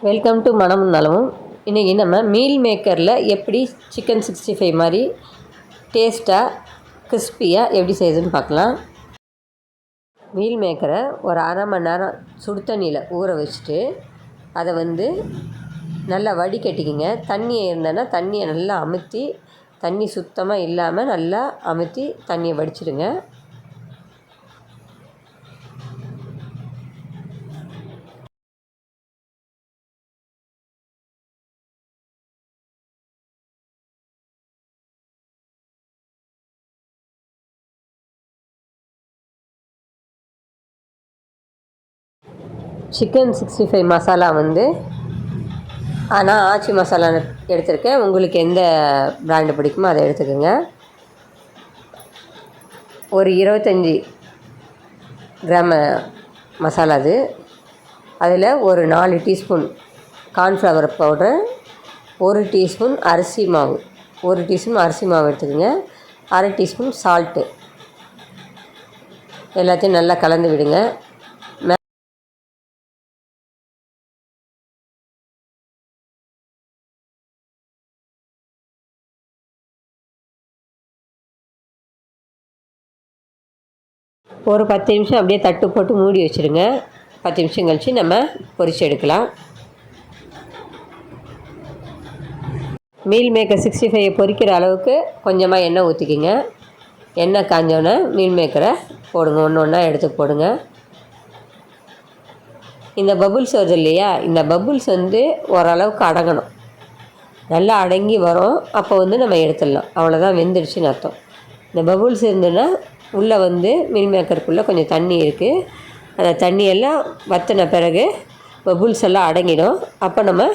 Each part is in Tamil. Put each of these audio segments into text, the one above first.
வெல்கம் டு மனமும் நலமும். இன்றைக்கி நம்ம மீல் மேக்கரில் எப்படி சிக்கன் 65 மாதிரி டேஸ்ட்டாக கிறிஸ்பியாக எப்படி செய்யுதுன்னு பார்க்கலாம். மீல் மேக்கரை ஒரு அரை மணி நேரம் சுடு தண்ணியில் ஊற வச்சுட்டு அதை நல்லா வடிகட்டிக்கிங்க. தண்ணி இருந்ததுன்னா தண்ணியை நல்லா அமுத்தி, தண்ணி சுத்தமாக இல்லாமல் நல்லா அமுத்தி தண்ணியை வடிச்சிடுங்க. சிக்கன் 65 மசாலா ஆனால் ஆச்சி மசாலா எடுத்திருக்கேன். உங்களுக்கு எந்த பிராண்டு பிடிக்குமோ அதை எடுத்துக்கோங்க. ஒரு 25 கிராம் மசாலா அது. அதில் ஒரு 4 டீஸ்பூன் கார்ன்ஃப்ளவர் பவுடர், 1 டீஸ்பூன் அரிசி மாவு, 1 டீஸ்பூன் அரிசி மாவு எடுத்துக்கோங்க. அரை டீஸ்பூன் சால்ட்டு எல்லாத்தையும் நல்லா கலந்து விடுங்க. ஒரு 10 நிமிஷம் அப்படியே தட்டு போட்டு மூடி வச்சுடுங்க. 10 நிமிஷம் கழித்து நம்ம பொரிச்சு எடுக்கலாம். மீல் மேக்கர் 65 பொரிக்கிற அளவுக்கு கொஞ்சமாக எண்ணெய் ஊற்றிக்கிங்க. எண்ணெய் காஞ்சோன்னே மீல் மேக்கரை போடுங்க. ஒன்று ஒன்றா எடுத்து போடுங்க. இந்த பபுள்ஸ் வருது இல்லையா, இந்த பபுள்ஸ் ஓரளவுக்கு அடங்கணும். நல்லா அடங்கி வரும். அப்போ நம்ம எடுத்துடலாம். அவ்வளோதான், வெந்துடுச்சுன்னு அர்த்தம். இந்த பபுள்ஸ் இருந்துன்னா உள்ளே மீல் மேக்கருக்குள்ளே கொஞ்சம் தண்ணி இருக்குது. அந்த தண்ணியெல்லாம் வற்றின பிறகு பபுள்ஸ் எல்லாம் அடங்கிடும். அப்போ நம்ம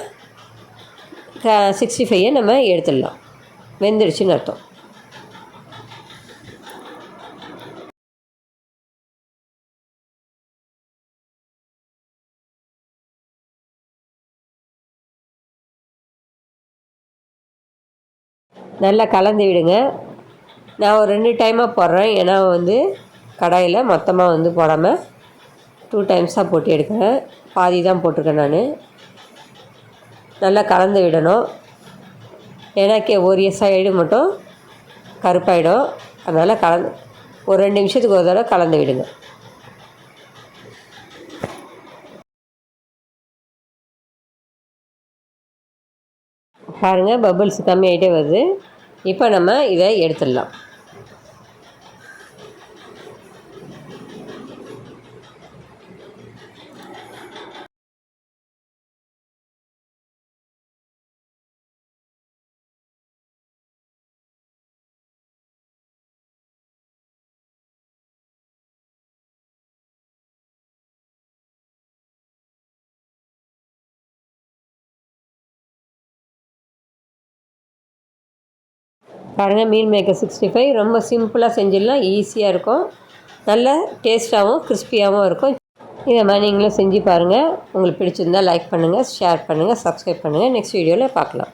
65 நம்ம எடுத்துடலாம். வெந்துடுச்சுன்னு அர்த்தம். நல்லா கலந்து விடுங்க. நான் ஒரு 2 டைமாக போடுறேன். ஏன்னா கடாயில் மொத்தமாக போடாமல் 2 டைம்ஸாக போட்டு எடுக்கிறேன். பாதி தான் போட்டிருக்கேன் நான். நல்லா கலந்து விடணும். ஏன்னா ஒரு சைடு மட்டும் கருப்பாயிடும். அதனால் ஒரு 2 நிமிஷத்துக்கு ஒரு தடவை கலந்து விடுங்க. பாருங்கள், பபுள்ஸ் கம்மியாகிட்டே வருது. இப்போ நம்ம இதை எடுத்துடலாம். பாருங்கள், மீல் மேக்கர் 65 ரொம்ப சிம்பிளாக செஞ்சிடலாம். ஈஸியாக இருக்கும். நல்ல டேஸ்ட்டாகவும் கிறிஸ்பியாகவும் இருக்கும். இதை மாதிரி நீங்களும் செஞ்சு பாருங்கள். உங்களுக்கு பிடிச்சிருந்தால் லைக் பண்ணுங்கள், ஷேர் பண்ணுங்கள், சப்ஸ்கிரைப் பண்ணுங்கள். நெக்ஸ்ட் வீடியோவில் பார்க்கலாம்.